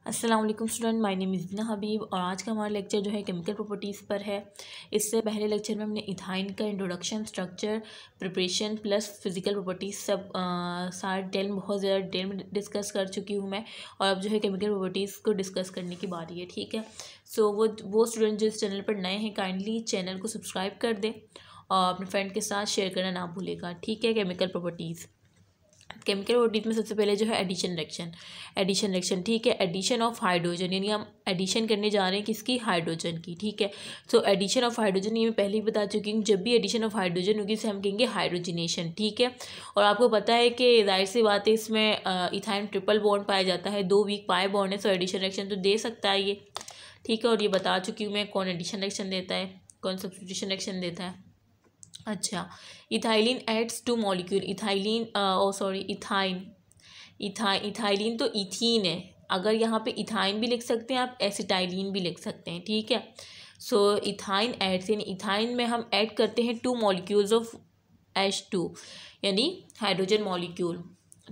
अस्सलाम वालेकुम student, my name is बिना हबीब और आज का हमारा लेक्चर जो है केमिकल प्रॉपर्टीज़ पर है। इससे पहले लेक्चर में हमने इथाइन का introduction, structure, preparation plus physical properties सब सारे बहुत ज़्यादा डिटेल में डिस्कस कर चुकी हूँ मैं। और अब जो है केमिकल प्रॉपर्टीज़ को डिस्कस करने की बारी है, ठीक है। सो वो स्टूडेंट जो इस चैनल पर नए हैं काइंडली चैनल को सब्सक्राइब कर दें और अपने फ्रेंड के साथ शेयर करना ना भूलेगा, ठीक है। केमिकल प्रॉपर्टीज़ में सबसे पहले जो है एडिशन रिएक्शन, ठीक है। एडिशन ऑफ हाइड्रोजन, यानी हम एडिशन करने जा रहे हैं किसकी, हाइड्रोजन की, ठीक है। सो एडिशन ऑफ हाइड्रोजन ये मैं पहले ही बता चुकी हूँ, जब भी एडिशन ऑफ हाइड्रोजन होगी इसे हम कहेंगे हाइड्रोजनेशन, ठीक है। और आपको पता है कि जाहिर सी बात है इसमें इथाइन ट्रिपल बॉन्ड पाया जाता है, 2 वीक पाए बॉन्ड है, सो एडिशन रिएक्शन तो दे सकता है ये, ठीक है। और ये बता चुकी हूँ मैं कौन एडिशन रिएक्शन देता है, कौन सब्स्टिट्यूशन रिएक्शन देता है। अच्छा, ethylene adds two molecule, ethylene तो इथीन है, अगर यहाँ पे इथाइन भी लिख सकते हैं आप, एसिटाइलिन भी लिख सकते हैं, ठीक है। सो इथाइन एड्स, यानी इथाइन में हम ऐड करते हैं 2 मॉलिक्यूल्स ऑफ H2, यानी हाइड्रोजन मॉलिक्यूल,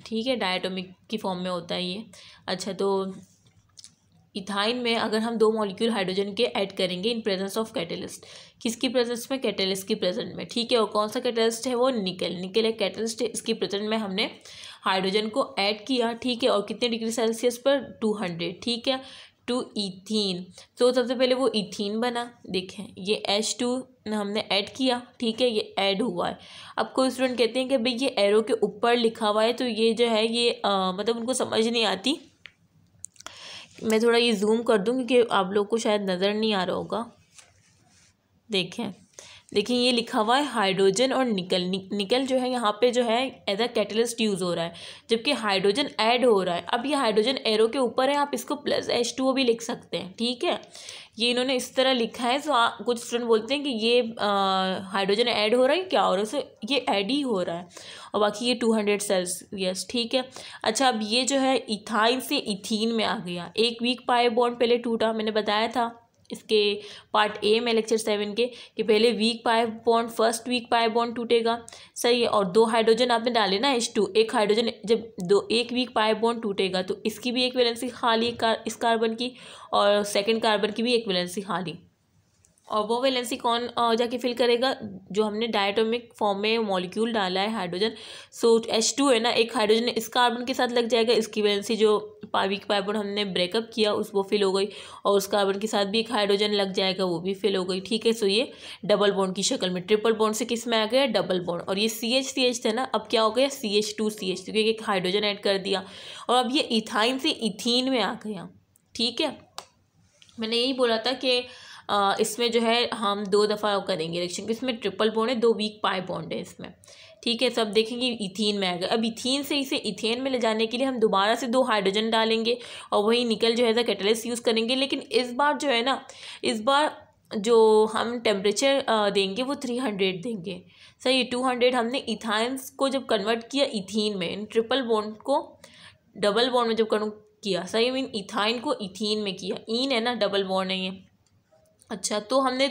ठीक है। डायटोमिक की फॉर्म में होता है ये। अच्छा, तो इथाइन में अगर हम 2 मॉलिक्यूल हाइड्रोजन के ऐड करेंगे इन प्रेजेंस ऑफ कैटलिस्ट, किसकी प्रेजेंस में, कैटलिस्ट की प्रेजेंट में, ठीक है। और कौन सा कैटलिस्ट है, वो निकल एक कैटलिस्ट है, इसकी प्रेजेंट में हमने हाइड्रोजन को ऐड किया, ठीक है। और कितने डिग्री सेल्सियस पर, 200, ठीक है, टू इथीन। तो सबसे पहले वो इथीन बना, देखें ये H2 हमने ऐड किया, ठीक है, ये ऐड हुआ है। अब कोई स्टूडेंट कहते हैं कि भाई ये एरो के ऊपर लिखा हुआ है, तो ये जो है ये मतलब उनको समझ नहीं आती। मैं थोड़ा ये जूम कर दूँ क्योंकि आप लोग को शायद नज़र नहीं आ रहा होगा। देखें ये लिखा हुआ है हाइड्रोजन और निकल जो है यहाँ पे जो है एज अ कैटलिस्ट यूज़ हो रहा है, जबकि हाइड्रोजन ऐड हो रहा है। अब ये हाइड्रोजन एरो के ऊपर है, आप इसको प्लस H2O भी लिख सकते हैं, ठीक है। ये इन्होंने इस तरह लिखा है, तो कुछ स्टूडेंट बोलते हैं कि ये हाइड्रोजन ऐड हो रहा है, क्या हो रहा है, सो ये ऐड ही हो रहा है। और बाकी ये 200 सेल्सियस, ठीक है। अच्छा, अब ये जो है इथाइन से इथीन में आ गया, 1 वीक पाई बॉन्ड पहले टूटा, मैंने बताया था इसके पार्ट ए में लेक्चर 7 के कि पहले week pi bond, first week pi bond टूटेगा, सही है। और 2 हाइड्रोजन आपने डाले ना H2, एक हाइड्रोजन जब 1 वीक पाई बॉन्ड टूटेगा तो इसकी भी एक वैलेंसी खाली इस कार्बन की, और सेकंड कार्बन की भी एक वैलेंसी खाली। और वो वैलेंसी कौन जाके फिल करेगा, जो हमने डायटोमिक फॉर्म में मॉलिक्यूल डाला है हाइड्रोजन। सो H2 है ना, एक हाइड्रोजन इस कार्बन के साथ लग जाएगा, इसकी वैलेंसी जो वीक पाई बॉन्ड हमने ब्रेकअप किया वो फिल हो गई, और उस कार्बन के साथ भी एक हाइड्रोजन लग जाएगा, वो भी फिल हो गई, ठीक है। सो ये डबल बॉन्ड की शक्ल में, ट्रिपल बॉन्ड से किस में आ गया, डबल बॉन्ड। और ये CH था ना, अब क्या हो गया, CH2 क्योंकि एक हाइड्रोजन ऐड कर दिया, और अब ये इथाइन से इथीन में आ गया, ठीक है। मैंने यही बोला था कि इसमें जो है हम 2 दफ़ा करेंगे रिएक्शन, इसमें ट्रिपल बॉन्ड है, 2 वीक पाई बॉन्ड है इसमें, ठीक है। सब देखेंगे इथीन में आएगा। अब इथीन से इसे इथेन में ले जाने के लिए हम दोबारा से 2 हाइड्रोजन डालेंगे और वही निकल जो है एज कैटलिस्ट यूज़ करेंगे। लेकिन इस बार जो है ना, इस बार जो हम टेम्परेचर देंगे वो 300 देंगे, सही। 200 हमने इथाइन्स को जब कन्वर्ट किया इथीन में, ट्रिपल बॉन्ड को डबल बॉन्ड में जब कन्वर्ट किया, सही, मीन इथाइन को इथीन में किया, ईन है ना, डबल बॉन्ड है ये। अच्छा, तो हमने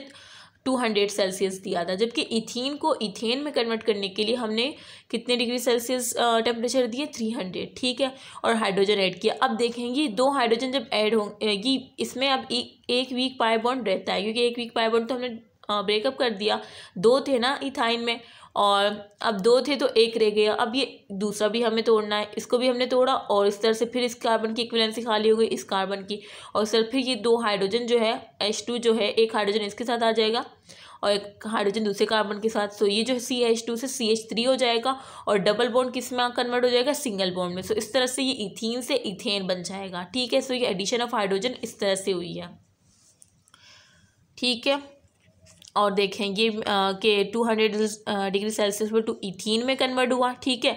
200 सेल्सियस दिया था, जबकि इथीन को इथेन में कन्वर्ट करने के लिए हमने कितने डिग्री सेल्सियस टेम्परेचर दिए, 300, ठीक है। और हाइड्रोजन ऐड किया। अब देखेंगे 2 हाइड्रोजन जब ऐड होंगी इसमें, अब एक वीक पाई बॉन्ड रहता है, क्योंकि 1 वीक पाई बॉन्ड तो हमने ब्रेकअप कर दिया, 2 थे ना इथाइन में, और अब 2 थे तो 1 रह गया। अब ये दूसरा भी हमें तोड़ना है, इसको भी हमने तोड़ा, और इस तरह से फिर इस कार्बन की इक्विवेलेंसी खाली हो गई इस कार्बन की, और सर फिर ये 2 हाइड्रोजन जो है H2 जो है, एक हाइड्रोजन इसके साथ आ जाएगा और एक हाइड्रोजन दूसरे कार्बन के साथ। सो ये जो CH2 से CH3 हो जाएगा, और डबल बॉन्ड किस में कन्वर्ट हो जाएगा, सिंगल बॉन्ड में। सो इस तरह से ये इथीन से इथेन बन जाएगा, ठीक है। सो ये एडिशन ऑफ हाइड्रोजन इस तरह से हुई है, ठीक है। और देखें ये कि 200 डिग्री सेल्सियस पर टू इथीन में कन्वर्ट हुआ, ठीक है,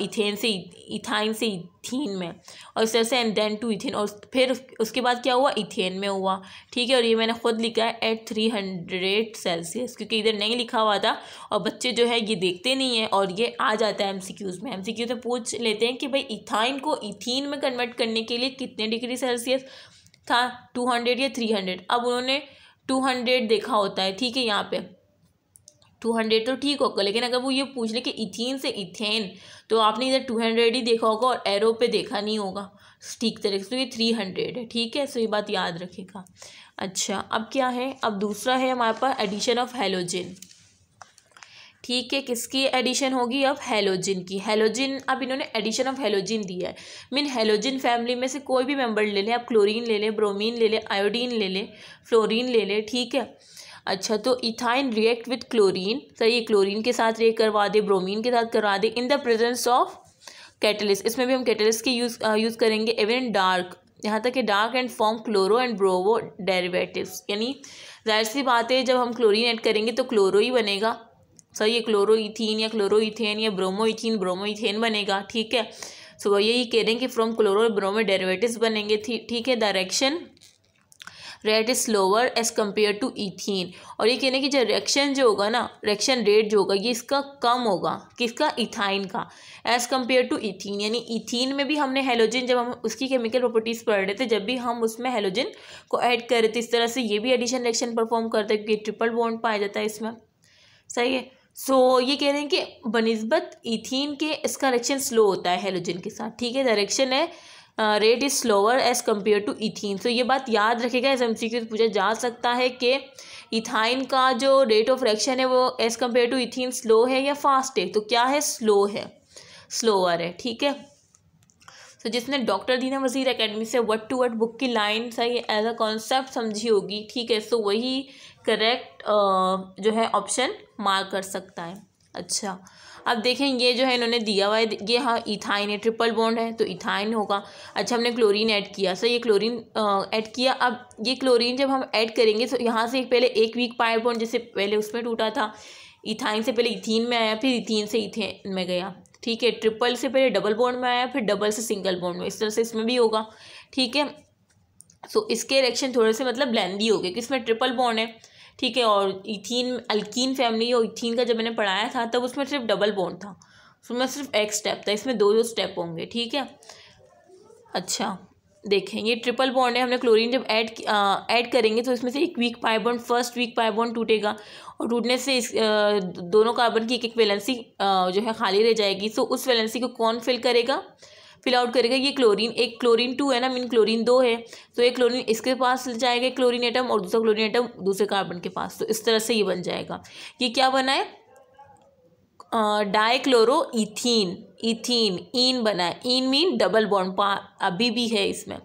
इथेन से इथाइन से इथीन में, और इस तरह से एंड देन टू इथेन, और फिर उसके बाद क्या हुआ, इथेन में हुआ, ठीक है। और ये मैंने खुद लिखा है एट 300 सेल्सियस, क्योंकि इधर नहीं लिखा हुआ था, और बच्चे जो है ये देखते नहीं है, और ये आ जाता है MCQs में। MCQ में पूछ लेते हैं कि भाई इथाइन को इथीन में कन्वर्ट करने के लिए कितने डिग्री सेल्सियस था, 200 या 300। अब उन्होंने 200 देखा होता है, ठीक है, यहाँ पे 200 तो ठीक होगा, लेकिन अगर वो ये पूछ ले कि इथीन से इथेन, तो आपने इधर 200 ही देखा होगा और एरो पे देखा नहीं होगा ठीक तरीके से, तो ये 300 है। ठीक है, सो ये बात याद रखेगा। अच्छा, अब क्या है, अब दूसरा है हमारे पास एडिशन ऑफ हेलोजन। ठीक है, किसकी एडिशन होगी अब, हेलोजन की। हेलोजन, अब इन्होंने एडिशन ऑफ हेलोजन दिया है, मीन हेलोजन फैमिली में से कोई भी मेंबर ले लें, आप क्लोरीन ले लें, ब्रोमीन ले लें, आयोडीन ले लें, फ्लोरीन ले लें। ठीक है, अच्छा, तो इथाइन रिएक्ट विथ क्लोरीन, सही है, क्लोरीन के साथ रिएक्ट करवा दे, ब्रोमीन के साथ करवा दे, in the presence of catalyst, इसमें भी हम कैटलिस्ट के यूज़ करेंगे, इवन इन डार्क, यहाँ तक कि dark and form chloro and Bravo derivatives, यानी जाहिर सी बात है जब हम क्लोरीन ऐड करेंगे तो क्लोरो ही बनेगा, सही है, क्लोरो इथीन या क्लोरो इथेन या ब्रोमो इथीन ब्रोमो इथेन बनेगा। ठीक है, सो वो यही कह रहे हैं कि फ्रॉम क्लोरो ब्रोमो डेरिवेटिव्स बनेंगे। ठीक है, direction rate is slower as compare to ethene, और ये कहने की जो रिएक्शन जो होगा ना, रिएक्शन रेट जो होगा ये इसका कम होगा, किसका, इथाइन का, एज कम्पेयर टू इथीन, यानी इथीन में भी हमने हेलोजन, जब हम उसकी केमिकल प्रॉपर्टीज़ पढ़ रहे थे, जब भी हम उसमें हेलोजन को ऐड कर रहे थे, इस तरह से ये भी एडिशन रिएक्शन परफॉर्म करता है क्योंकि ट्रिपल बॉन्ड पाया जाता है इसमें। सही है, सो ये कह रहे हैं कि बनिस्बत इथीन के इसका रिएक्शन स्लो होता है हेलोजन के साथ। ठीक है, डायरेक्शन है rate is slower as compare to ethene, तो ये बात याद रखेगा, एस एमसीक्यू पूछा जा सकता है कि इथाइन का जो रेट ऑफ रिएक्शन है वो as compare to ethene slow है या फास्ट है, तो क्या है, स्लो है, स्लोअर है। ठीक है, तो जिसने डॉक्टर दीना वजीर एकेडमी से वर्ड टू वर्ड बुक की लाइन सही एज अ कॉन्सेप्ट समझी होगी, ठीक है, सो वही करेक्ट जो है ऑप्शन मार्क कर सकता है। अच्छा, अब देखें ये जो है इन्होंने दिया हुआ है, ये हाँ इथाइन है, ट्रिपल बॉन्ड है तो इथाइन होगा। अच्छा, हमने क्लोरीन ऐड किया, सर ये क्लोरीन ऐड किया, अब ये क्लोरीन जब हम ऐड करेंगे तो यहाँ से पहले एक वीक पाई बॉन्ड जैसे पहले उसमें टूटा था, इथाइन से पहले इथीन में आया, फिर इथीन से इथेन में गया। ठीक है, ट्रिपल से पहले डबल बॉन्ड में आया, फिर डबल से सिंगल बॉन्ड में, इस तरह से इसमें भी होगा। ठीक है, सो इसके रिएक्शन थोड़े से मतलब लेंदी हो गए कि इसमें ट्रिपल बॉन्ड है। ठीक है, और इथीन अल्कीन फैमिली और इथीन का जब मैंने पढ़ाया था तब उसमें सिर्फ डबल बॉन्ड था, उसमें सिर्फ एक स्टेप था, इसमें दो स्टेप होंगे। ठीक है, अच्छा देखें ये ट्रिपल बॉन्ड है, हमने क्लोरीन जब ऐड करेंगे तो इसमें से एक week pi bond, first week pi bond टूटेगा और टूटने से इस दोनों कार्बन की एक वैलेंसी जो है खाली रह जाएगी। सो उस वैलेंसी को कौन फिल करेगा, फिल आउट करेगा, ये क्लोरीन, एक क्लोरीन 2 है ना, मीन क्लोरीन 2 है, तो एक क्लोरीन इसके पास जाएगा क्लोरीन एटम और दूसरा क्लोरीन एटम दूसरे कार्बन के पास, तो इस तरह से ये बन जाएगा। ये क्या बना है, डाइक्लोरो इथीन, इथीन इन बना है, इन मीन डबल बॉन्ड अभी भी है इसमें,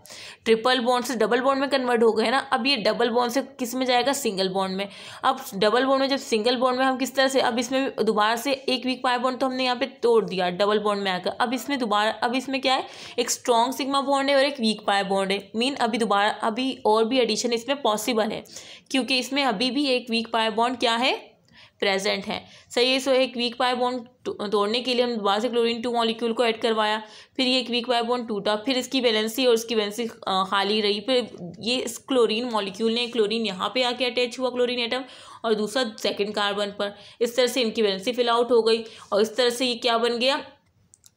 ट्रिपल बॉन्ड से डबल बॉन्ड में कन्वर्ट हो गए ना, अब ये डबल बॉन्ड से किस में जाएगा, सिंगल बॉन्ड में। अब डबल बॉन्ड में जब सिंगल बॉन्ड में हम किस तरह से, अब इसमें दोबारा से एक वीक पाई बॉन्ड तो हमने यहाँ पे तोड़ दिया डबल बॉन्ड में आकर, अब इसमें दोबारा, अब इसमें क्या है, एक स्ट्रॉन्ग सिग्मा बॉन्ड है और एक वीक पाई बॉन्ड है, मीन अभी दोबारा अभी और भी एडिशन इसमें पॉसिबल है क्योंकि इसमें अभी भी एक वीक पाई बॉन्ड क्या है, प्रेजेंट है। सही है, सो एक वीक पाई बॉन्ड तोड़ने के लिए हम दोबारा से क्लोरीन 2 मॉलिक्यूल को ऐड करवाया, फिर ये एक वीक पाई बॉन्ड टूटा, फिर इसकी वैलेंसी और इसकी वैलेंसी खाली रही, फिर ये इस क्लोरीन मॉलिक्यूल ने क्लोरीन यहाँ पे आके अटैच हुआ क्लोरीन एटम और दूसरा सेकंड कार्बन पर, इस तरह से इनकी वैलेंसी फिल आउट हो गई और इस तरह से ये क्या बन गया,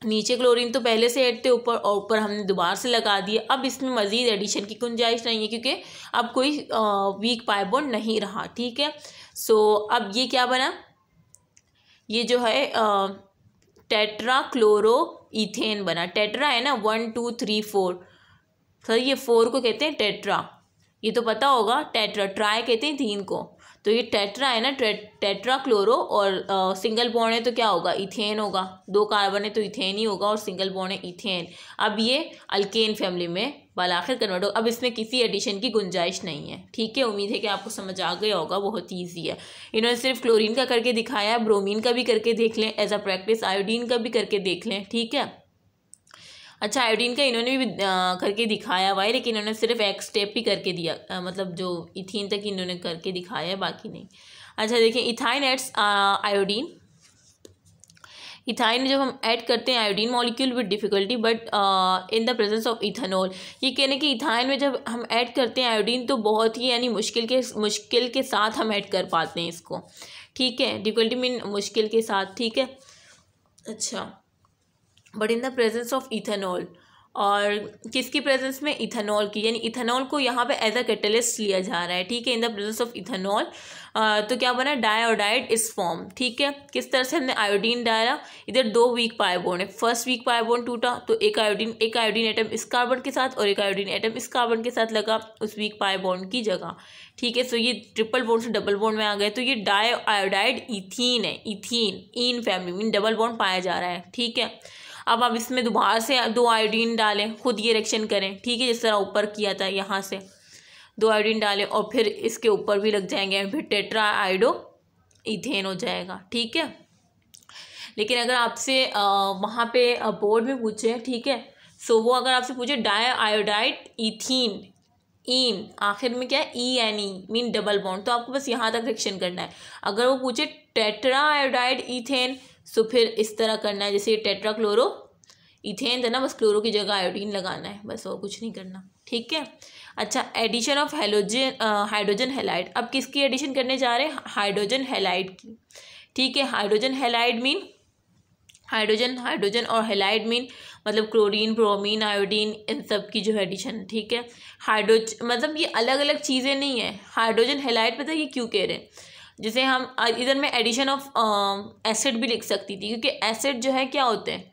नीचे क्लोरीन तो पहले से ऐड थे ऊपर और ऊपर हमने दोबारा से लगा दिया। अब इसमें मजीद एडिशन की गुंजाइश नहीं है क्योंकि अब कोई वीक पाई बॉन्ड नहीं रहा। ठीक है, सो अब ये क्या बना, ये जो है टेट्रा क्लोरो इथेन बना। टेट्रा है ना, 1 2 3 4, सर ये 4 को कहते हैं टेट्रा, ये तो पता होगा, टेट्रा, ट्राई कहते हैं 3 को, तो ये टेट्रा है ना, टेट्रा क्लोरो और सिंगल बॉन्ड है तो क्या होगा, इथेन होगा, 2 कार्बन है तो इथेन ही होगा और सिंगल बॉन्ड है इथेन। अब ये अल्केन फैमिली में बालाखिर कन्वर्ट होगा, अब इसमें किसी एडिशन की गुंजाइश नहीं है। ठीक है, उम्मीद है कि आपको समझ आ गया होगा, बहुत ईजी है। इन्होंने सिर्फ क्लोरीन का करके दिखाया है, ब्रोमीन का भी करके देख लें एज अ प्रैक्टिस, आयोडीन का भी करके देख लें। ठीक है, अच्छा आयोडीन का इन्होंने भी करके दिखाया हुआ है, लेकिन इन्होंने सिर्फ एक स्टेप ही करके दिया, मतलब जो इथीन तक इन्होंने करके दिखाया है, बाकी नहीं। अच्छा देखिए, इथाइन एड्स आयोडीन, इथाइन जब हम ऐड करते हैं iodine molecule with difficulty but in the presence of ethanol, ये कहने कि इथाइन में जब हम ऐड करते हैं आयोडीन तो बहुत ही यानी मुश्किल के साथ हम ऐड कर पाते हैं इसको। ठीक है, डिफिकल्टी मीन मुश्किल के साथ। ठीक है, अच्छा but in the presence of ethanol और किसकी प्रेजेंस में, इथेनॉल की, यानी इथेनॉल को यहाँ पे एज अ कैटलिस्ट लिया जा रहा है, ठीक है, इन द प्रेजेंस ऑफ इथेनॉल। तो क्या बना, डाइआयोडाइड इज फॉर्म, ठीक है। किस तरह से हमने आयोडीन डाला, इधर 2 वीक पाई बॉन्ड है, फर्स्ट वीक पाई बॉन्ड टूटा तो एक आयोडीन एटम इस कार्बन के साथ और एक आयोडीन एटम इस कार्बन के साथ लगा उस वीक पाई बॉन्ड की जगह, ठीक है। सो ये ट्रिपल बॉन्ड से डबल बॉन्ड में आ गए, तो ये डाइआयोडाइड इथीन है, इथीन, इन फैमिली में डबल बॉन्ड पाया जा रहा है, ठीक है। अब आप इसमें दोबारा से 2 आयोडीन डालें, खुद ये रिएक्शन करें, ठीक है, जिस तरह ऊपर किया था, यहाँ से 2 आयोडीन डालें और फिर इसके ऊपर भी लग जाएंगे, फिर टेट्रा आयोडो इथेन हो जाएगा, ठीक है। लेकिन अगर आपसे वहाँ पे बोर्ड में पूछे, ठीक है, सो वो अगर आपसे पूछे डाइआयोडाइड इथीन, इन आखिर में क्या है, ENE मीन डबल बॉन्ड, तो आपको बस यहाँ तक रिएक्शन करना है। अगर वो पूछे टेट्रा आयोडाइड इथेन, सो फिर इस तरह करना है, जैसे ये टेट्रा क्लोरो इथेन था ना, बस क्लोरो की जगह आयोडीन लगाना है, बस और कुछ नहीं करना, ठीक है। अच्छा, एडिशन ऑफ हाइड्रोजन हैलाइड, अब किसकी एडिशन करने जा रहे हैं, हाइड्रोजन हैलाइड की, ठीक है। हाइड्रोजन हैलाइड मीन हाइड्रोजन और हैलाइड मीन मतलब क्लोरीन, ब्रोमीन, आयोडीन, इन सब की जो एडिशन, ठीक है। मतलब ये अलग अलग चीज़ें नहीं है। हाइड्रोजन हैलाइड पता है ये क्यों कह रहे हैं, जैसे हम इधर में एडिशन ऑफ एसिड भी लिख सकती थी, क्योंकि एसिड जो है क्या होते हैं,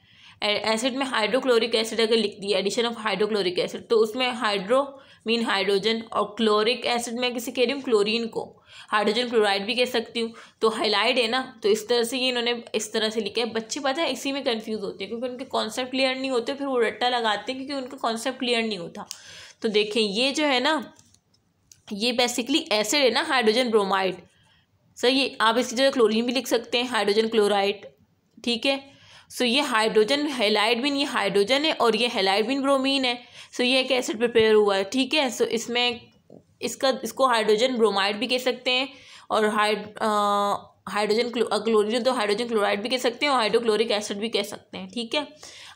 एसिड में हाइड्रोक्लोरिक एसिड अगर लिख दिया, एडिशन ऑफ हाइड्रोक्लोरिक एसिड, तो उसमें हाइड्रो मीन हाइड्रोजन और क्लोरिक एसिड में किसे कह रही हूँ, क्लोरीन को, हाइड्रोजन क्लोराइड भी कह सकती हूँ, तो हैलाइड है ना, तो इस तरह से ये इन्होंने इस तरह से लिखा है। बच्चे पता है इसी में कंफ्यूज होते हैं, क्योंकि उनके कॉन्सेप्ट क्लियर नहीं होते, फिर वो रट्टा लगाते हैं क्योंकि उनका कॉन्सेप्ट क्लियर नहीं होता। तो देखें ये जो है ना, ये बेसिकली एसिड है ना, हाइड्रोजन ब्रोमाइड, सही है। आप इसकी जगह क्लोरीन भी लिख सकते हैं, हाइड्रोजन क्लोराइड, ठीक है। सो ये हाइड्रोजन हैलाइड मीन ये हाइड्रोजन है और ये हैलाइड मीन ब्रोमीन है, सो ये एक एसिड प्रिपेयर हुआ है, ठीक है। सो इसमें इसको हाइड्रोजन ब्रोमाइड भी कह सकते हैं और हाइड्रोजन क्लोरीन तो हाइड्रोजन क्लोराइड भी कह सकते हैं और हाइड्रोक्लोरिक एसिड भी कह सकते हैं, ठीक है।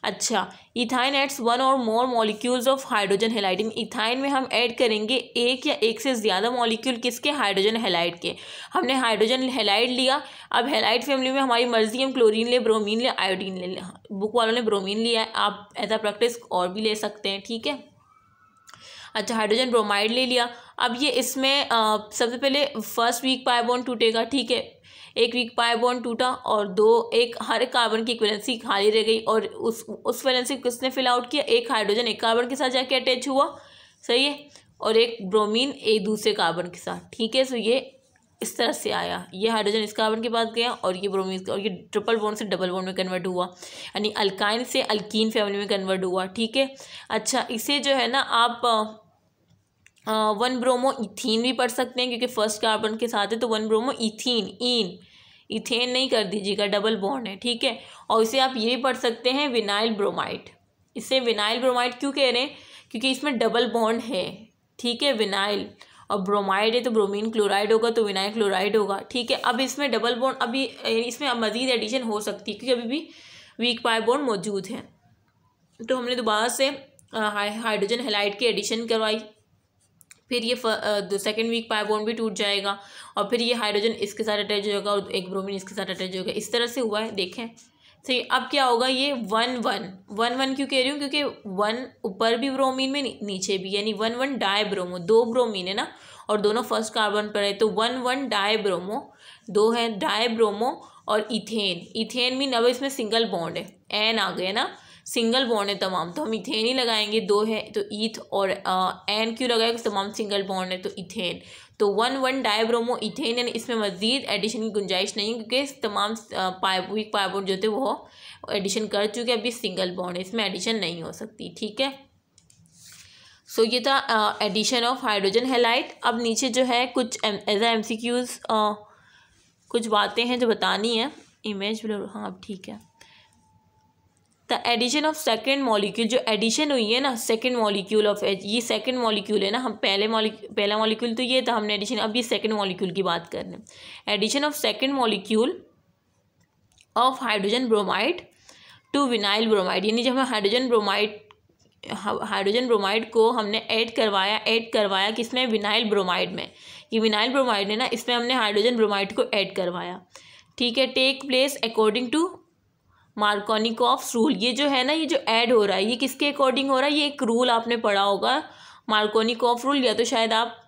अच्छा, इथाइन एड्स 1 और more molecules of hydrogen halide, ethyne में हम ऐड करेंगे एक या एक से ज़्यादा मॉलिक्यूल किसके, हाइड्रोजन हैलाइड के। हमने हाइड्रोजन हैलाइड लिया, अब हैलाइड फैमिली में हमारी मर्जी, हम क्लोरीन ले, ब्रोमीन ले, आयोडीन ले, बुक वालों ने ब्रोमीन लिया है, आप एज अ प्रैक्टिस और भी ले सकते हैं, ठीक है। अच्छा, हाइड्रोजन ब्रोमाइड ले लिया, अब ये इसमें सबसे पहले फर्स्ट वीक पाई बॉन्ड टूटेगा, ठीक है, एक वीक पाई बॉन्ड टूटा और हर एक कार्बन की इक्विवेलेंसी खाली रह गई और उस वैलेंसी किसने फिल आउट किया, एक हाइड्रोजन एक कार्बन के साथ जाके अटैच हुआ, सही है, और एक ब्रोमीन एक दूसरे कार्बन के साथ, ठीक है। सो ये इस तरह से आया, ये हाइड्रोजन इस कार्बन के पास गया और ये ब्रोमीन और ये ट्रिपल बॉन्ड से डबल बॉन्ड में कन्वर्ट हुआ, यानी अल्काइन से अल्कीन फैमिली में कन्वर्ट हुआ, ठीक है। अच्छा, इसे जो है ना आप 1 ब्रोमो इथीन भी पढ़ सकते हैं, क्योंकि फर्स्ट कार्बन के साथ है, तो 1 ब्रोमो इथीन, इथेन नहीं कर दीजिएगा, डबल बॉन्ड है, ठीक है। और इसे आप ये भी पढ़ सकते हैं विनाइल ब्रोमाइड, इसे विनाइल ब्रोमाइड क्यों कह रहे हैं, क्योंकि इसमें डबल बॉन्ड है, ठीक है, विनाइल और ब्रोमाइड है तो ब्रोमीन क्लोराइड होगा तो विनाइल क्लोराइड होगा, ठीक है। अब इसमें डबल बॉन्ड, अभी इसमें अब मज़ीद एडिशन हो सकती है क्योंकि अभी भी वीक पाई बॉन्ड मौजूद है, तो हमने दोबारा से हाइड्रोजन हैलाइड की एडिशन करवाई, फिर ये सेकेंड वीक पाई बॉन्ड भी टूट जाएगा और फिर ये हाइड्रोजन इसके साथ अटैच होगा और एक ब्रोमीन इसके साथ अटैच होगा, इस तरह से हुआ है, देखें सही। अब क्या होगा, ये 1 क्यों कह रही हूँ, क्योंकि 1 ऊपर भी ब्रोमीन में नीचे भी, यानी 1 डाई ब्रोमो, 2 ब्रोमीन है ना और दोनों फर्स्ट कार्बन पर है, तो 1 डाई ब्रोमो, 2 है डाई ब्रोमो और इथेन मीन अब इसमें सिंगल बॉन्ड है, एन आ गए ना, सिंगल बॉन्ड है तमाम, तो हम इथेन ही लगाएंगे, 2 है तो ईथ और एन क्यों लगाएगा, तमाम सिंगल बॉन्ड है तो इथेन, तो 1 डाइब्रोमो इथेन, यानी इसमें मज़ीद एडिशन की गुंजाइश नहीं है क्योंकि तमाम वीक पाई बॉन्ड जो थे वो एडिशन कर चुके, अभी सिंगल बॉन्ड है, इसमें एडिशन नहीं हो सकती, ठीक है। सो ये था एडिशन ऑफ हाइड्रोजन हैलाइड। अब नीचे जो है कुछ एज MCQs कुछ बातें हैं जो बतानी है, इमेज हाँ अब ठीक है। The addition of second molecule, जो एडिशन हुई है ना सेकेंड मॉलिक्यूल ऑफ ये सेकेंड मॉलिक्यूल है ना, हम पहला मॉलिक्यूल तो ये था, हमने एडिशन, अब ये सेकेंड मॉलिक्यूल की बात कर रहे हैं। Addition of second molecule of hydrogen bromide to vinyl bromide, यानी जब हम हाइड्रोजन ब्रोमाइड को हमने ऐड करवाया किसमें, विनाइल ब्रोमाइड में, ये विनाइल ब्रोमाइड है ना, इसमें हमने हाइड्रोजन ब्रोमाइड को ऐड करवाया, ठीक है। Take place according to Markovnikov's rule, ये जो है ना, ये जो ऐड हो रहा है ये किसके अकॉर्डिंग हो रहा है, ये एक रूल आपने पढ़ा होगा मार्कोनिकॉफ रूल, या तो शायद आप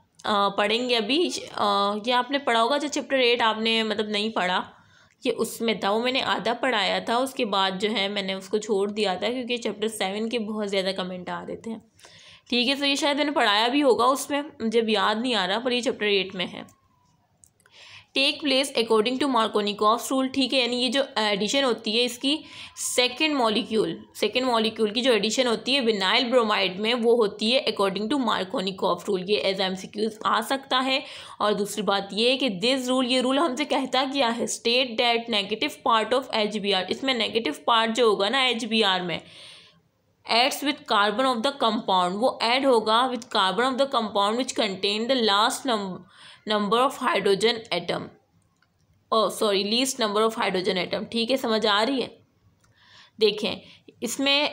पढ़ेंगे अभी, ये आपने पढ़ा होगा जो चैप्टर 8 आपने मतलब नहीं पढ़ा, ये उसमें था, वो मैंने आधा पढ़ाया था, उसके बाद जो है मैंने उसको छोड़ दिया था क्योंकि चैप्टर 7 के बहुत ज़्यादा कमेंट आ रहे थे। ठीक है, तो ये शायद मैंने पढ़ाया भी होगा उसमें, मुझे अब याद नहीं आ रहा, पर ये चैप्टर 8 में है। Take place according to Markovnikov's rule, ठीक है, यानी ये जो एडिशन होती है इसकी सेकेंड मॉलिक्यूल की जो एडिशन होती है विनाइल ब्रोमाइड में, वो होती है अकॉर्डिंग टू मार्कोनिकॉफ रूल। ये एज एमसीक्यूज आ सकता है। और दूसरी बात ये है कि दिस रूल, ये रूल हमसे कहता क्या है, state that negative part of HBr, इसमें नेगेटिव पार्ट जो होगा ना HBr में, adds with carbon of the compound, वो ऐड होगा with carbon of the compound which contain the last number of hydrogen atom, least number of hydrogen atom. ठीक है, समझ आ रही है। देखें इसमें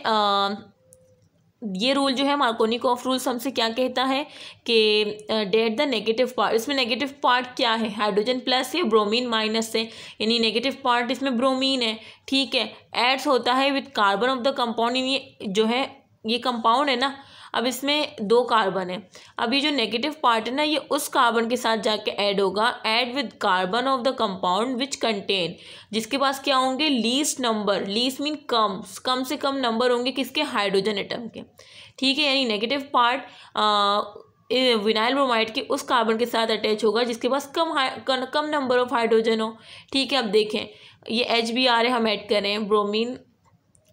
ये रूल जो है मार्कोनिकॉफ रूल्स हमसे क्या कहता है कि डेट द नेगेटिव पार्ट, इसमें नेगेटिव पार्ट क्या है, हाइड्रोजन प्लस है, ब्रोमीन माइनस है, यानी नेगेटिव पार्ट इसमें ब्रोमीन है। ठीक है, एड्स होता है with carbon of the compound, ये जो है ये कंपाउंड है ना, अब इसमें 2 कार्बन है, अब ये जो नेगेटिव पार्ट है ना ये उस कार्बन के साथ जाके ऐड होगा, add with carbon of the compound which contain, जिसके पास क्या होंगे, लीस्ट नंबर, लीस्ट मीन कम से कम नंबर होंगे किसके, हाइड्रोजन एटम के। ठीक है, यानी नेगेटिव पार्ट विनाइल ब्रोमाइड के उस कार्बन के साथ अटैच होगा जिसके पास कम नंबर ऑफ हाइड्रोजन हो। ठीक है, अब देखें ये HBr है, हम ऐड करें, ब्रोमीन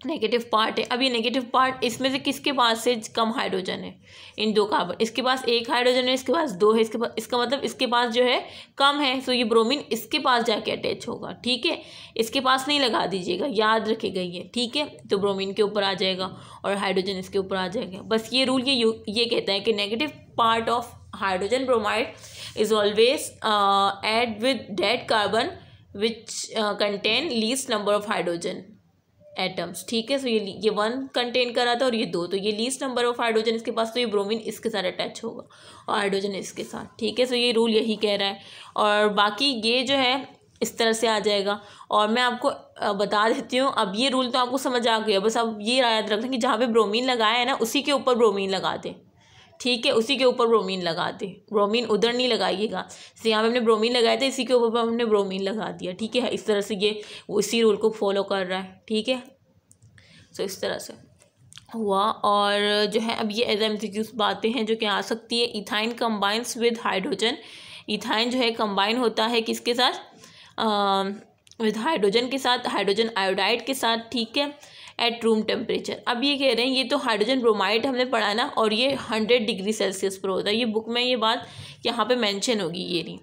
नेगेटिव पार्ट है, अब ये नेगेटिव पार्ट इसमें से किसके पास से कम हाइड्रोजन है, इन 2 कार्बन, इसके पास 1 हाइड्रोजन है, इसके पास 2 है, इसके पास, इसका मतलब इसके पास जो है कम है, सो ये ब्रोमीन इसके पास जाके अटैच होगा। ठीक है, इसके पास नहीं लगा दीजिएगा, याद रखेगा ये। ठीक है, तो ब्रोमीन के ऊपर आ जाएगा और हाइड्रोजन इसके ऊपर आ जाएगा। बस ये रूल ये कहता है कि negative part of hydrogen bromide is always add with dead carbon which contain least number of hydrogen atoms. ठीक है, सो ये 1 कंटेन करा था और ये 2, तो ये लीस्ट नंबर ऑफ हाइड्रोजन इसके पास, तो ये ब्रोमीन इसके साथ अटैच होगा और हाइड्रोजन इसके साथ। ठीक है, सो ये रूल यही कह रहा है, और बाकी ये जो है इस तरह से आ जाएगा। और मैं आपको बता देती हूँ, अब ये रूल तो आपको समझ आ गया, बस अब ये याद रखना कि जहाँ पे ब्रोमीन लगाया है ना उसी के ऊपर ब्रोमीन लगा दे। ठीक है, उसी के ऊपर ब्रोमीन लगा दे, ब्रोमीन उधर नहीं लगाइएगा, जैसे यहाँ पे हमने ब्रोमीन लगाया था इसी के ऊपर हमने ब्रोमीन लगा दिया। ठीक है, इस तरह से ये उसी रूल को फॉलो कर रहा है। ठीक है, सो इस तरह से हुआ। और जो है अब ये एज एमसीक्यूज बातें हैं जो कि आ सकती है। Ethyne combines with hydrogen, ethyne जो है कंबाइन होता है किसके साथ, विद हाइड्रोजन के साथ, हाइड्रोजन आयोडाइड के साथ। ठीक है, एट रूम टेम्परेचर। अब ये कह रहे हैं, ये तो हाइड्रोजन ब्रोमाइड हमने पढ़ा ना, और ये 100 डिग्री सेल्सियस पर होता है, ये बुक में ये बात यहाँ पे मेंशन होगी, ये नहीं,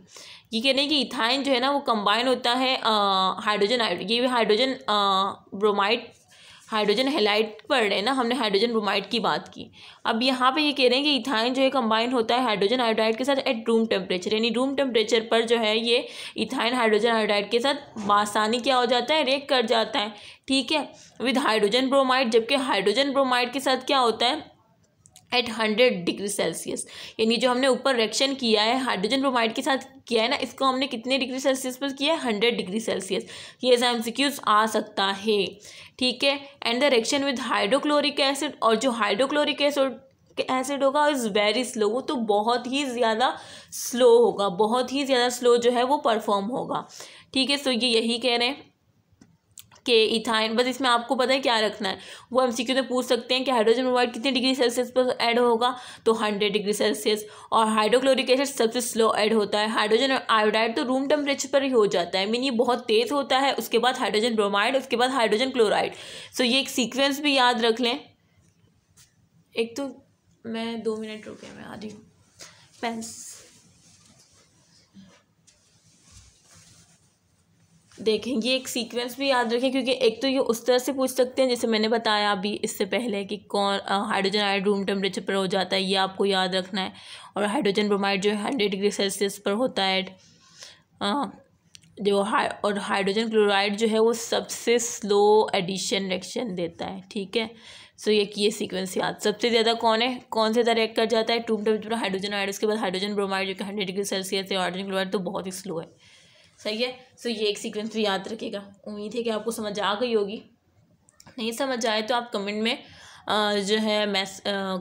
ये कह रहे हैं कि इथाइन जो है ना वो कंबाइन होता है हाइड्रोजन आयोडाइड, ये हाइड्रोजन ब्रोमाइड, हाइड्रोजन हैलाइड पढ़ रहे हैं ना, हमने हाइड्रोजन ब्रोमाइड की बात की। अब यहाँ पे ये कह रहे हैं कि इथाइन जो है कंबाइन होता है हाइड्रोजन आयोडाइड के साथ एट रूम टेम्परेचर, यानी रूम टेम्परेचर पर जो है ये इथाइन हाइड्रोजन आयोडाइड के साथ आसानी क्या हो जाता है, रिएक्ट कर जाता है। ठीक है, विद हाइड्रोजन ब्रोमाइड, जबकि हाइड्रोजन ब्रोमाइड के साथ क्या होता है, एट 100 डिग्री सेल्सियस, यानी जो हमने ऊपर रिएक्शन किया है हाइड्रोजन ब्रोमाइड के साथ किया है ना, इसको हमने कितने डिग्री सेल्सियस पर किया है, 100 डिग्री सेल्सियस। ये ऐसा एमसीक्यूज आ सकता है। ठीक है, and the reaction with hydrochloric acid, और जो हाइड्रोक्लोरिक एसिड होगा इज़ वेरी स्लो, वो तो बहुत ही ज़्यादा स्लो होगा, बहुत ही ज़्यादा स्लो जो है वो परफॉर्म होगा। ठीक है, सो ये यही कह रहे हैं कि इथाइन, बस इसमें आपको पता है क्या रखना है, वो एमसीक्यू में पूछ सकते हैं कि हाइड्रोजन ब्रोमाइड कितने डिग्री सेल्सियस पर ऐड होगा, तो 100 डिग्री सेल्सियस, और हाइड्रोक्लोरिक एसिड सबसे स्लो ऐड होता है, हाइड्रोजन आयोडाइड तो रूम टेम्परेचर पर ही हो जाता है, मीन ये बहुत तेज़ होता है, उसके बाद हाइड्रोजन ब्रोमाइड, उसके बाद हाइड्रोजन क्लोराइड। सो ये एक सीक्वेंस भी याद रख लें। एक तो मैं 2 मिनट रुके, मैं आ रही हूँ, पेंस देखें, ये एक सीक्वेंस भी याद रखें, क्योंकि एक तो ये उस तरह से पूछ सकते हैं जैसे मैंने बताया अभी इससे पहले कि कौन हाइड्रोजन आयोडाइड रूम टेम्परेचर पर हो जाता है, ये आपको याद रखना है, और हाइड्रोजन ब्रोमाइड जो है 100 डिग्री सेल्सियस पर होता है और हाइड्रोजन क्लोराइड जो है वो सबसे स्लो एडिशन रिएक्शन देता है। ठीक है, सो ये सीक्वेंस याद, सबसे ज़्यादा कौन से तरह रिएक्ट कर जाता है, रूम टेम्परेचर पर हाइड्रोजन आयोडाइड, उसके बाद हाइड्रोजन ब्रोमाइड जो कि 100 डिग्री सेल्सियस है, हाइड्रोजन क्लोराइड तो बहुत ही स्लो है। सही है, सो ये एक सीक्वेंस भी याद रखेगा। उम्मीद है कि आपको समझ आ गई होगी। नहीं समझ आए तो आप कमेंट में जो है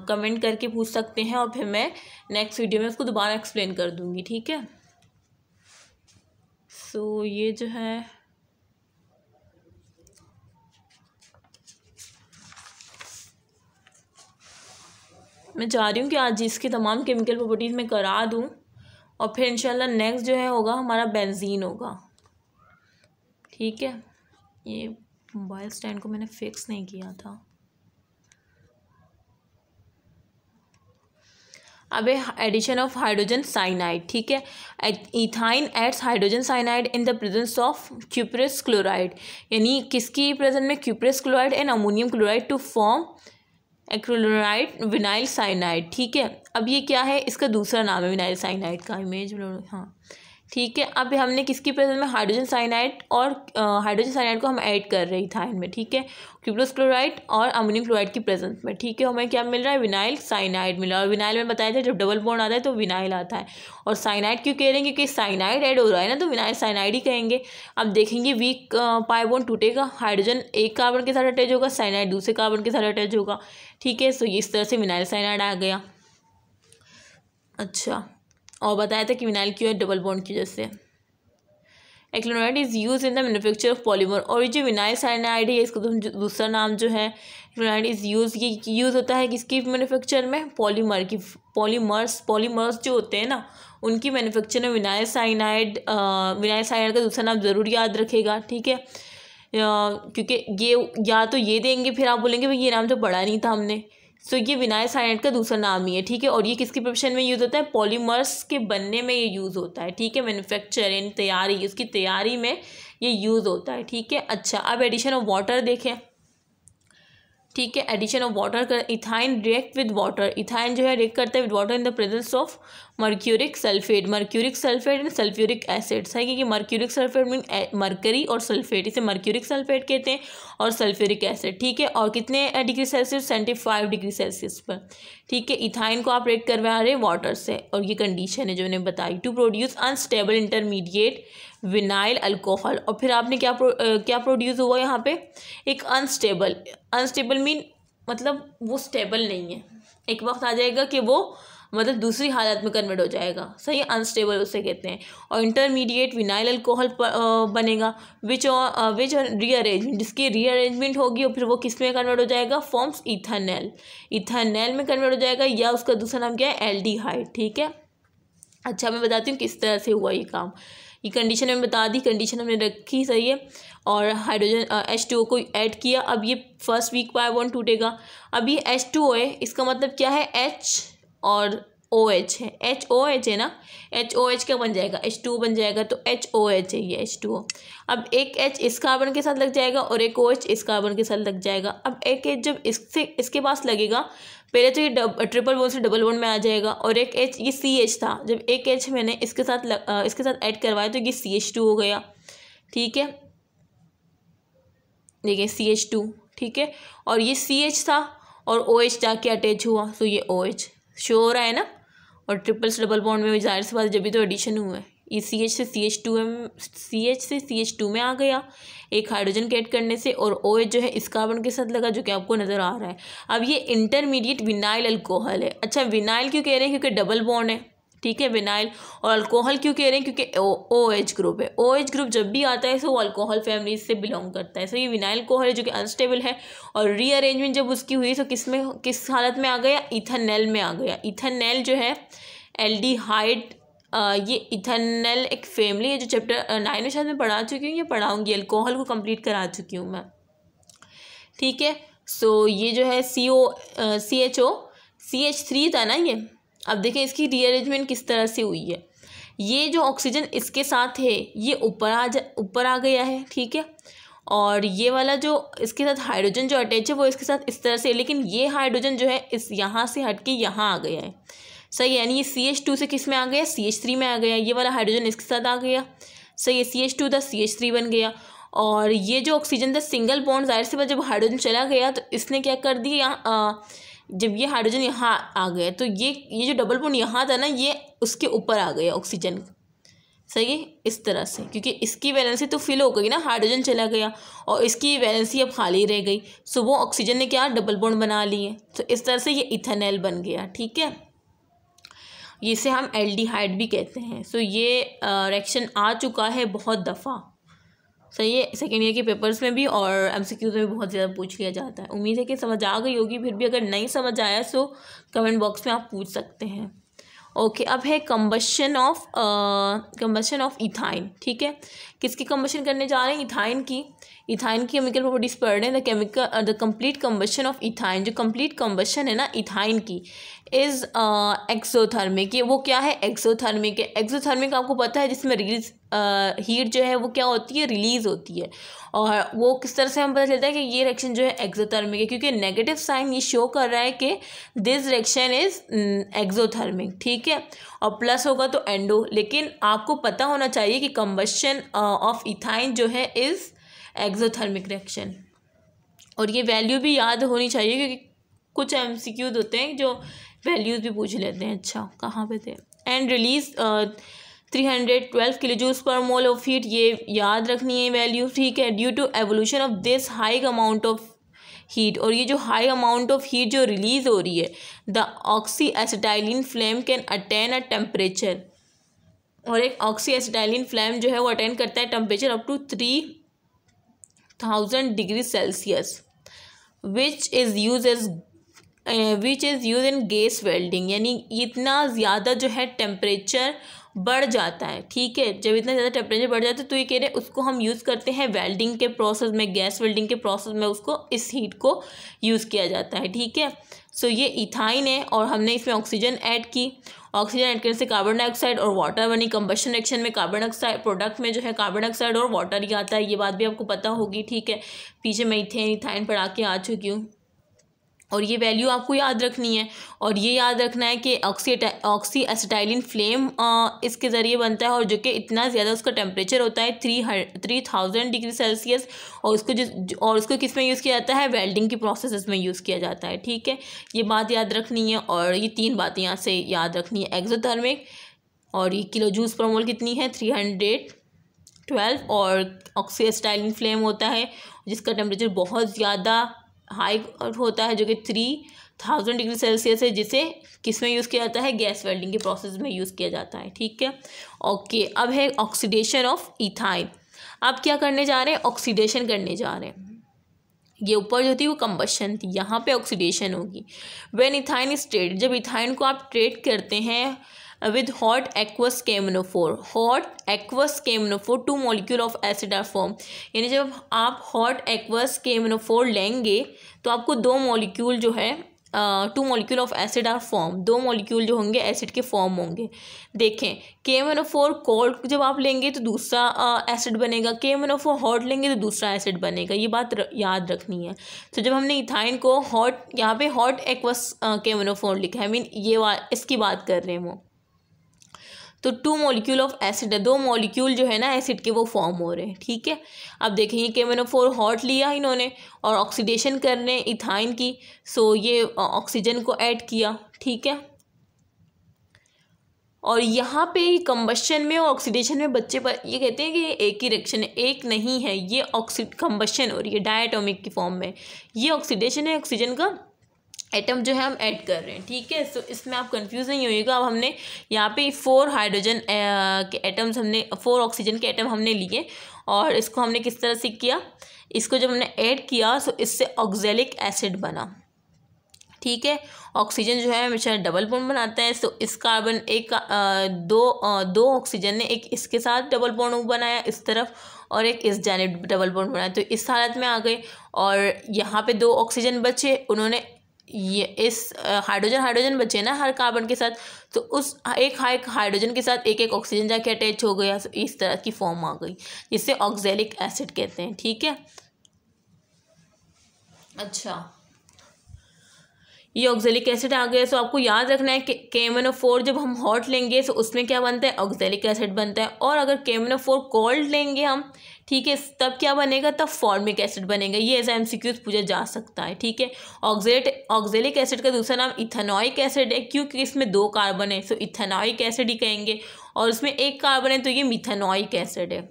कमेंट करके पूछ सकते हैं, और फिर मैं नेक्स्ट वीडियो में उसको दोबारा एक्सप्लेन कर दूँगी, ठीक है। सो ये जो है मैं चाह रही हूँ कि आज इसकी तमाम केमिकल प्रॉपर्टीज़ मैं करा दूँ, और फिर इंशाल्लाह नेक्स्ट जो है होगा हमारा बेंजीन होगा, ठीक है। ये मोबाइल स्टैंड को मैंने फिक्स नहीं किया था। अब एडिशन ऑफ हाइड्रोजन साइनाइड, ठीक है। Ethyne adds hydrogen cyanide in the presence of cuprous chloride, यानी किसकी प्रेजेंस में, cuprous chloride and ammonium chloride to form acrylonitrile vinyl cyanide, ठीक है। अब ये क्या है, इसका दूसरा नाम है विनाइल साइनाइड का, इमेज, हाँ ठीक है। अब हमने किसकी प्रेजेंस में, हाइड्रोजन साइनाइड, और हाइड्रोजन साइनाइड को हम ऐड कर रहे हैं इथाइन में, ठीक है, क्यूपरस क्लोराइड और अमोनियम क्लोराइड की प्रेजेंस में, ठीक है। हमें क्या मिल रहा है, विनाइल साइनाइड मिल रहा है। और विनाइल में बताया था जब डबल बॉन्ड आता है तो विनाइल आता है, और साइनाइड क्यों कह रहे हैं, क्योंकि साइनाइड ऐड हो रहा है ना, तो विनाइल साइनाइड ही कहेंगे। अब देखेंगे वीक पाई बॉन्ड टूटेगा, हाइड्रोजन एक कार्बन के साथ अटैच होगा, साइनाइड दूसरे कार्बन के साथ अटैच होगा, ठीक है। सो इस तरह से विनाइल साइनाइड आ गया। अच्छा, और बताया था कि विनाइल क्यों है, डबल बॉन्ड की वजह से। Acrylonitrile is use in the manufacture of polymer, और ये जो विनाइल साइनाइड है इसका दूसरा नाम जो है एक्रिलेनाइड इज़ यूज, ये यूज़ होता है किसकी मैन्युफैक्चर में, पॉलीमर की, पॉलीमर्स जो होते हैं ना उनकी मैन्युफैक्चर में विनाइल साइनाइड का दूसरा नाम ज़रूर याद रखेगा, ठीक है। क्योंकि ये या तो ये देंगे फिर आप बोलेंगे भाई ये नाम तो पढ़ा नहीं था हमने। सो ये विनाइल साइनाइड का दूसरा नाम ही है, ठीक है। और ये किसके प्रोडक्शन में यूज़ होता है, पॉलीमर्स के बनने में ये यूज़ होता है, ठीक है। मैन्युफैक्चर यानी तैयारी, इसकी तैयारी में ये यूज़ होता है, ठीक है। अच्छा, अब एडिशन ऑफ वाटर देखें, ठीक है। एडिशन ऑफ वाटर कर, ethyne react with water, ethyne जो है रिएक्ट करता है with water in the presence of mercuric sulphate and sulphuric acid, सही है कि मर्क्यूरिक सल्फेट मीन मरकरी और सल्फेट, इसे मर्क्यूरिक सल्फेट कहते हैं, और सल्फ्यूरिक एसिड, ठीक है। और कितने डिग्री सेल्सियस, 75 डिग्री सेल्सियस पर, ठीक है। इथाइन को आप रिएक्ट करवा रहे हैं वाटर से, और ये कंडीशन है जो मैंने बताई, to produce unstable intermediate vinyl alcohol. और फिर आपने क्या प्रोड्यूस हुआ यहाँ पे, एक अनस्टेबल मीन मतलब वो स्टेबल नहीं है, एक वक्त आ जाएगा कि वो मतलब दूसरी हालत में कन्वर्ट हो जाएगा, सही, अनस्टेबल उसे कहते हैं। और इंटरमीडिएट विनाइल अल्कोहल बनेगा विच रीअरेंजमेंट, जिसकी रीअरेंजमेंट होगी और फिर वो किस में कन्वर्ट हो जाएगा, फॉर्म्स इथेनॉल में कन्वर्ट हो जाएगा, या उसका दूसरा नाम क्या है, एल्डिहाइड, ठीक है। अच्छा, मैं बताती हूँ किस तरह से हुआ ये काम। ये कंडीशन मैंने बता दी, कंडीशन हमने रखी, सही है। और हाइड्रोजन H2O को ऐड किया, अब ये फर्स्ट वीक पाई बॉन्ड टूटेगा। अब ये H2O है, इसका मतलब क्या है, H और OH है, HOH है ना, HOH क्या बन जाएगा, H2O बन जाएगा, तो HOH है ये H2O। अब एक H इस कार्बन के साथ लग जाएगा और एक OH इस कार्बन के साथ लग जाएगा। अब एक H जब इसके पास लगेगा, पहले तो ये ट्रिपल बॉन्ड से डबल बॉन्ड में आ जाएगा, और एक H, ये CH था, जब एक H मैंने इसके साथ ऐड करवाया तो ये CH2 हो गया, ठीक है। देखिए CH2, ठीक है। और ये CH था और OH जाके अटैच हुआ, तो ये OH शो हो रहा है ना। और ट्रिपल से डबल बॉन्ड में जाहिर सी बात जब भी तो एडिशन हुआ है, ये CH से CH2 में आ गया एक हाइड्रोजन के ऐड करने से, और OH जो है इस कार्बन के साथ लगा जो कि आपको नज़र आ रहा है। अब ये इंटरमीडिएट विनाइल अल्कोहल है। अच्छा, विनाइल क्यों कह रहे हैं, क्योंकि डबल बॉन्ड है, ठीक है, विनाइल। और अल्कोहल क्यों कह रहे हैं, क्योंकि OH ग्रुप है। OH ग्रुप जब भी आता है तो वो अल्कोहल फैमिली से बिलोंग करता है। सो ये विनाइल अल्कोहल है जो कि अनस्टेबल है, और रीअरेंजमेंट जब उसकी हुई तो किस हालत में आ गया, इथेनॉल में आ गया। इथेनॉल जो है एल्डिहाइड, ये इथेनॉल एक फैमिली है जो चैप्टर 9 में शायद मैं पढ़ा चुकी हूँ या पढ़ाऊँगी, अल्कोहल को कंप्लीट करा चुकी हूँ मैं, ठीक है। सो ये जो है CH3 था ना ये। अब देखें इसकी रीअरेंजमेंट किस तरह से हुई है, ये जो ऑक्सीजन इसके साथ है ये ऊपर आ गया है, ठीक है। और ये वाला जो इसके साथ हाइड्रोजन जो अटैच है वो इसके साथ इस तरह से, लेकिन ये हाइड्रोजन जो है इस यहाँ से हट के यहाँ आ गया है, सही, यानी ये CH2 से किस में आ गया, CH3 में आ गया। ये वाला हाइड्रोजन इसके साथ आ गया, सही है, CH2 था CH3 बन गया। और ये जो ऑक्सीजन था सिंगल बॉन्ड, जाहिर सी बात जब हाइड्रोजन चला गया तो इसने क्या कर दिया, जब ये हाइड्रोजन यहाँ आ गया तो ये जो डबल बॉन्ड यहाँ था ना ये उसके ऊपर आ गया ऑक्सीजन, सही है, इस तरह से, क्योंकि इसकी वैलेंसी तो फिल हो गई ना, हाइड्रोजन चला गया और इसकी वैलेंसी अब खाली रह गई, सो वो ऑक्सीजन ने क्या डबल बॉन्ड बना लिए, तो इस तरह से ये इथेनॉल बन गया। ठीक है, इसे हम एल्डिहाइड भी कहते हैं। सो ये रिएक्शन आ चुका है बहुत दफ़ा, सही है, सेकेंड ईयर के पेपर्स में भी और एमसीक्यूज में भी बहुत ज़्यादा पूछ लिया जाता है। उम्मीद है कि समझ आ गई होगी, फिर भी अगर नहीं समझ आया सो कमेंट बॉक्स में आप पूछ सकते हैं। ओके, अब है कंबशन ऑफ इथाइन। ठीक है, किसकी कंबशन करने जा रहे हैं? इथाइन की केमिकल प्रॉपर्टीज पढ़ रहे हैं। The complete combustion of ethyne, जो कंप्लीट कंबशन है ना इथाइन की, इज़ एक्सोथर्मिक। ये वो क्या है? एक्सोथर्मिक है। एक्सोथर्मिक आपको पता है जिसमें रिलीज हीट जो है वो क्या होती है? रिलीज होती है। और वो किस तरह से हमें पता चलता है कि ये रिएक्शन जो है एक्सोथर्मिक है? क्योंकि नेगेटिव साइन ये शो कर रहा है कि दिस रिएक्शन इज एक्सोथर्मिक। ठीक है, और प्लस होगा तो एंडो। लेकिन आपको पता होना चाहिए कि कंबशन ऑफ इथाइन जो है इज एक्सोथर्मिक रिएक्शन, और ये वैल्यू भी याद होनी चाहिए क्योंकि कुछ एमसीक्यूज होते हैं जो वैल्यूज भी पूछ लेते हैं। अच्छा, कहाँ पे थे? एंड रिलीज 312 किलोजूल्स पर मोल ऑफ हीट, ये याद रखनी है वैल्यू। ठीक है, due to evolution of this high amount of heat, और ये जो हाई अमाउंट ऑफ हीट जो रिलीज हो रही है, the oxy acetylene flame can attain a temperature, और एक ऑक्सी एसिटाइलिन फ्लेम जो है वो अटेन करता है temperature up to 3000 degree Celsius, which is use in gas welding. यानी इतना ज़्यादा जो है टेम्परेचर बढ़ जाता है। ठीक है, जब इतना ज़्यादा टेम्परेचर बढ़ जाता है तो ये कह रहे हैं उसको हम यूज़ करते हैं वेल्डिंग के प्रोसेस में, गैस वेल्डिंग के प्रोसेस में उसको, इस हीट को यूज़ किया जाता है। ठीक है, सो ये इथाइन है और हमने इसमें ऑक्सीजन ऐड की। ऑक्सीजन ऐड करने से कार्बन डाइऑक्साइड और वाटर बनी। कंबशन रिएक्शन में कार्बन डाइऑक्साइड प्रोडक्ट में जो है कार्बन डाइऑक्साइड और वाटर ही आता है, ये बात भी आपको पता होगी। ठीक है, पीछे मैं इथाइन पढ़ा के आ चुकी हूँ, और ये वैल्यू आपको याद रखनी है। और ये याद रखना है कि ऑक्सी एसिटाइलिन फ्लेम इसके ज़रिए बनता है, और जो कि इतना ज़्यादा उसका टेम्परेचर होता है 3000 डिग्री सेल्सियस, और उसको किस में यूज़ किया जाता है? वेल्डिंग की प्रोसेस में यूज़ किया जाता है। ठीक है, ये बात याद रखनी है, और ये 3 बातें यहाँ से याद रखनी है। एक्सोथर्मिक, और ये किलो जूस पर मोल कितनी है? 312, और ऑक्सी एसिटाइलिन फ्लेम होता है जिसका टेम्परेचर बहुत ज़्यादा हाई होता है, जो कि 3000 डिग्री सेल्सियस है, जिसे किस में यूज़ किया जाता है? गैस वेल्डिंग के प्रोसेस में यूज़ किया जाता है। ठीक है, ओके, अब है ऑक्सीडेशन ऑफ इथाइन। अब क्या करने जा रहे हैं? ऑक्सीडेशन करने जा रहे हैं। ये ऊपर जो थी वो कंबशन थी, यहाँ पे ऑक्सीडेशन होगी। व्हेन इथाइन इज ट्रेड, जब इथाइन को आप ट्रेड करते हैं with hot aqueous KMnO4, two molecule of acid are form. यानी जब आप हॉट एक्वस KMnO4 लेंगे तो आपको 2 मॉलिक्यूल जो है 2 molecule of acid are form, 2 molecule जो होंगे एसिड के फॉर्म होंगे। देखें, KMnO4 कोल्ड जब आप लेंगे तो दूसरा एसिड बनेगा, KMnO4 हॉट लेंगे तो दूसरा एसिड बनेगा, ये बात याद रखनी है। तो जब हमने इथाइन को हॉट, यहाँ पे हॉट एक्वस KMnO4 लिखा है, मीन ये इसकी बात कर रहे हैं वो, तो 2 मॉलिक्यूल ऑफ एसिड है, 2 मॉलिक्यूल जो है ना एसिड के वो फॉर्म हो रहे हैं। ठीक है, अब देखें ये KMnO4 हॉट लिया इन्होंने और ऑक्सीडेशन कर रहे हैं इथाइन की, सो ये ऑक्सीजन को ऐड किया। ठीक है, और यहाँ पे कंबशन में और ऑक्सीडेशन में बच्चे पर ये कहते हैं कि ये एक ही रिएक्शन है, एक नहीं है, ये कंबशन हो रही है डायटोमिक की फॉर्म में, ये ऑक्सीडेशन है, ऑक्सीजन का एटम जो है हम ऐड कर रहे हैं। ठीक है, सो इसमें आप कंफ्यूज नहीं होइएगा। अब हमने यहाँ पे 4 हाइड्रोजन के एटम्स, हमने 4 ऑक्सीजन के एटम हमने लिए, और इसको हमने किस तरह से किया? इसको जब हमने ऐड किया तो इससे ऑक्जेलिक एसिड बना। ठीक है, ऑक्सीजन जो है हमेशा डबल बॉन्ड बनाता है, तो इस कार्बन एक दो ऑक्सीजन ने एक इसके साथ डबल बॉन्ड बनाया इस तरफ, और एक इस जानिब डबल बॉन्ड बनाया, तो इस हालत में आ गए। और यहाँ पे 2 ऑक्सीजन बचे, उन्होंने ये इस हाइड्रोजन बचे ना हर कार्बन के साथ, तो उस एक हाइड्रोजन के साथ एक ऑक्सीजन जाके अटैच हो गया, इस तरह की फॉर्म आ गई, जिससे ऑक्जेलिक एसिड कहते हैं। ठीक है, अच्छा, ये ऑक्जेलिक एसिड आ गया। सो आपको याद रखना है कि KMnO4 जब हम हॉट लेंगे तो उसमें क्या बनता है, ऑक्जेलिक एसिड बनता है। और अगर KMnO4 कोल्ड लेंगे हम, ठीक है, तब क्या बनेगा, तब फॉर्मिक एसिड बनेगा। ये एज MCQs पूछा जा सकता है, ठीक है। ऑक्जेलिक एसिड का दूसरा नाम इथेनॉइक एसिड है, क्योंकि इसमें 2 कार्बन है, सो इथेनॉइक एसिड ही कहेंगे। और उसमें 1 कार्बन है तो ये मिथेनॉइक एसिड है।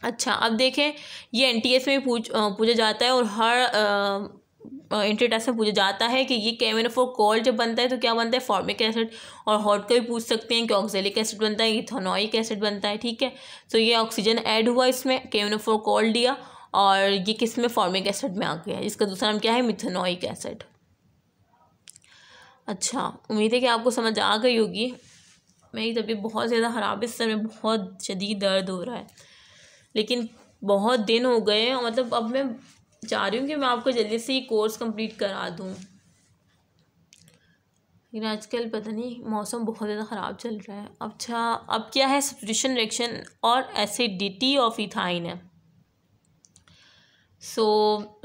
अच्छा, अब देखें, ये NTS में भी पूछा जाता है और हर एंट्री टेस्ट में पूछा जाता है कि ये KMnO4 कोल्ड जब बनता है तो क्या बनता है, फॉर्मिक एसिड। और हॉट का भी पूछ सकते हैं कि ऑक्जेलिक एसिड बनता है, इथेनॉइक एसिड बनता है, ठीक है। तो ये ऑक्सीजन ऐड हुआ इसमें, KMnO4 कोल्ड दिया और ये किस में, फॉर्मिक एसिड में आ गया। इसका दूसरा नाम क्या है, मिथेनॉइक एसिड। अच्छा, उम्मीद है कि आपको समझ आ गई होगी। मेरी तबीयत बहुत ज़्यादा ख़राब है, इस समय बहुत शदीद दर्द हो रहा है, लेकिन बहुत दिन हो गए हैं। मतलब अब मैं चाह रही हूँ कि मैं आपको जल्दी से ये कोर्स कंप्लीट करा दूँ, लेकिन आजकल पता नहीं मौसम बहुत ज़्यादा ख़राब चल रहा है। अच्छा, अब क्या है, सब्स्टिट्यूशन रिएक्शन और एसिडिटी ऑफ इथाइन है। सो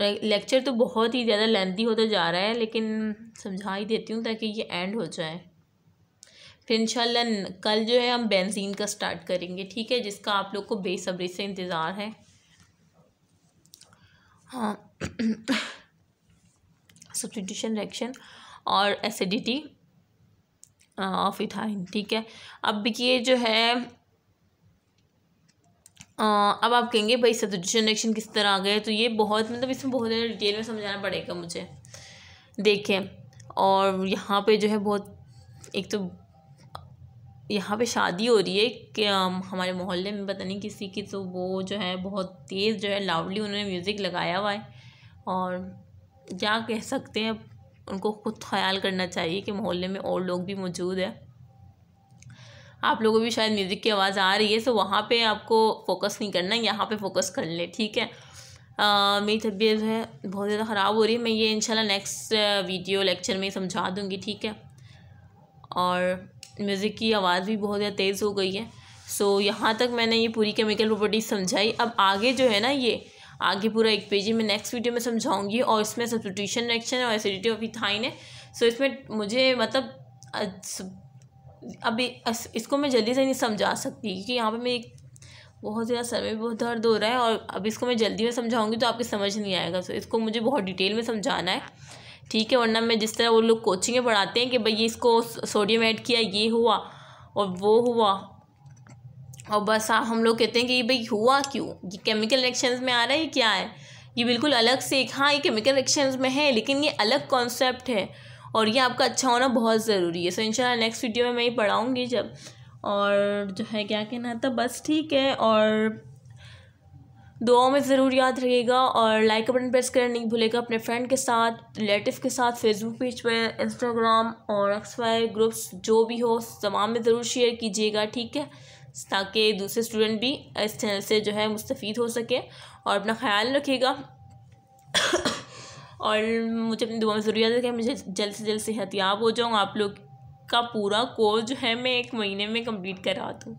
लेक्चर तो बहुत ही ज़्यादा लेंथी होता जा रहा है, लेकिन समझा ही देती हूँ ताकि ये एंड हो जाए। फिर इंशाल्लाह कल जो है हम बेंजीन का स्टार्ट करेंगे, ठीक है, जिसका आप लोग को बेसब्री से इंतज़ार है। हाँ सब्स्टिट्यूशन रिएक्शन और एसिडिटी ऑफ इथाइन, ठीक है। अब ये जो है अब आप कहेंगे भाई सब्स्टिट्यूशन रिएक्शन किस तरह आ गए, तो ये बहुत मतलब इसमें बहुत ज़्यादा डिटेल में समझाना पड़ेगा मुझे। देखें, और यहाँ पे जो है बहुत, एक तो यहाँ पे शादी हो रही है कि हमारे मोहल्ले में पता नहीं किसी की, तो वो जो है बहुत तेज़ जो है लाउडली उन्होंने म्यूज़िक लगाया हुआ है। और क्या कह सकते हैं, उनको खुद ख्याल करना चाहिए कि मोहल्ले में और लोग भी मौजूद है। आप लोगों को भी शायद म्यूज़िक की आवाज़ आ रही है, तो वहाँ पे आपको फोकस नहीं करना, यहाँ पे फोकस कर ले, ठीक है। मेरी तबीयत जो है बहुत ज़्यादा ख़राब हो रही है। मैं ये इंशाल्लाह नेक्स्ट वीडियो लेक्चर में समझा दूँगी, ठीक है। और म्यूज़िक की आवाज़ भी बहुत ज़्यादा तेज़ हो गई है। सो यहाँ तक मैंने ये पूरी केमिकल प्रॉपर्टीज समझाई। अब आगे जो है ना, ये आगे पूरा 1 पेज मैं नेक्स्ट वीडियो में समझाऊंगी, और इसमें सब्स्टिट्यूशन रिएक्शन और एसिडिटी ऑफ इथाइन है। सो इसमें मुझे मतलब अभी इसको मैं जल्दी से नहीं समझा सकती, क्योंकि यहाँ पे मैं बहुत ज़्यादा सर में बहुत दर्द हो रहा है, और अब इसको मैं जल्दी में समझाऊंगी तो आपको समझ नहीं आएगा। सो इसको मुझे बहुत डिटेल में समझाना है, ठीक है। वरना मैं जिस तरह वो लोग कोचिंग में पढ़ाते हैं कि भाई ये इसको सोडियम ऐड किया, ये हुआ और वो हुआ, और बस हम लोग कहते हैं कि भाई हुआ क्यों, ये केमिकल रिएक्शंस में आ रहा है, ये क्या है, ये बिल्कुल अलग से एक, हाँ ये केमिकल रिएक्शंस में है, लेकिन ये अलग कॉन्सेप्ट है, और ये आपका अच्छा होना बहुत ज़रूरी है। सो इंशाल्लाह नेक्स्ट वीडियो में मैं ये पढ़ाऊँगी जब, और जो है क्या कहना था, बस ठीक है। और दुआओं में ज़रूर याद रखिएगा, और लाइक बटन प्रेस करना नहीं भूलेगा। अपने फ्रेंड के साथ, रिलेटिव के साथ, फेसबुक पेज पर, इंस्टाग्राम और XY ग्रुप्स जो भी हो तमाम में ज़रूर शेयर कीजिएगा, ठीक है, ताकि दूसरे स्टूडेंट भी इस चैनल से जो है मुस्तफ़ीद हो सके। और अपना ख्याल रखिएगा और मुझे अपनी दुआ में ज़रूर याद रखें, मुझे जल्द से जल्द सेहतयाब हो जाऊँ, आप लोग का पूरा कोर्स जो है मैं 1 महीने में कंप्लीट करा दूँ,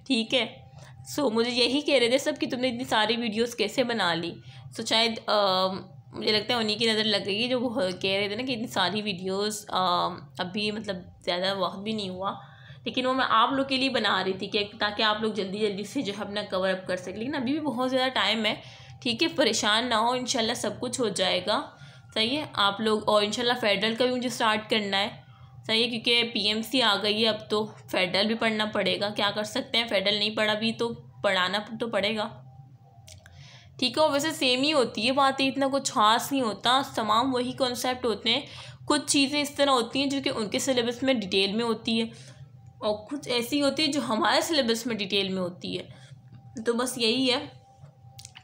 ठीक है। सो मुझे यही कह रहे थे सब कि तुमने इतनी सारी वीडियोस कैसे बना ली। सो शायद मुझे लगता है उन्हीं की नज़र लग गई जो कह रहे थे ना कि इतनी सारी वीडियोस अभी मतलब ज़्यादा वक्त भी नहीं हुआ, लेकिन वो मैं आप लोग के लिए बना रही थी कि ताकि आप लोग जल्दी जल्दी से जो है अपना कवर अप कर सकें। लेकिन अभी भी बहुत ज़्यादा टाइम है, ठीक है, परेशान ना हो, इंशाल्लाह सब कुछ हो जाएगा, सही है। आप लोग, और इंशाल्लाह फेडरल का भी मुझे स्टार्ट करना है, सही है, क्योंकि PMC आ गई है, अब तो फेडरल भी पढ़ना पड़ेगा, क्या कर सकते हैं, फेडरल नहीं पढ़ा भी तो पढ़ाना तो पड़ेगा, ठीक है। और वैसे सेम ही होती है बातें, इतना कुछ खास नहीं होता, तमाम वही कॉन्सेप्ट होते हैं। कुछ चीज़ें इस तरह होती हैं जो कि उनके सिलेबस में डिटेल में होती है, और कुछ ऐसी होती है जो हमारे सिलेबस में डिटेल में होती है। तो बस यही है,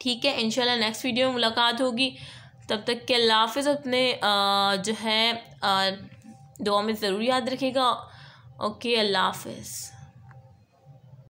ठीक है। इंशाल्लाह नेक्स्ट वीडियो में मुलाकात होगी, तब तक के अल्लाह हाफ़िज़। अपने जो है दुआ में ज़रूर याद रखिएगा। ओके, अल्लाह हाफ़िज़।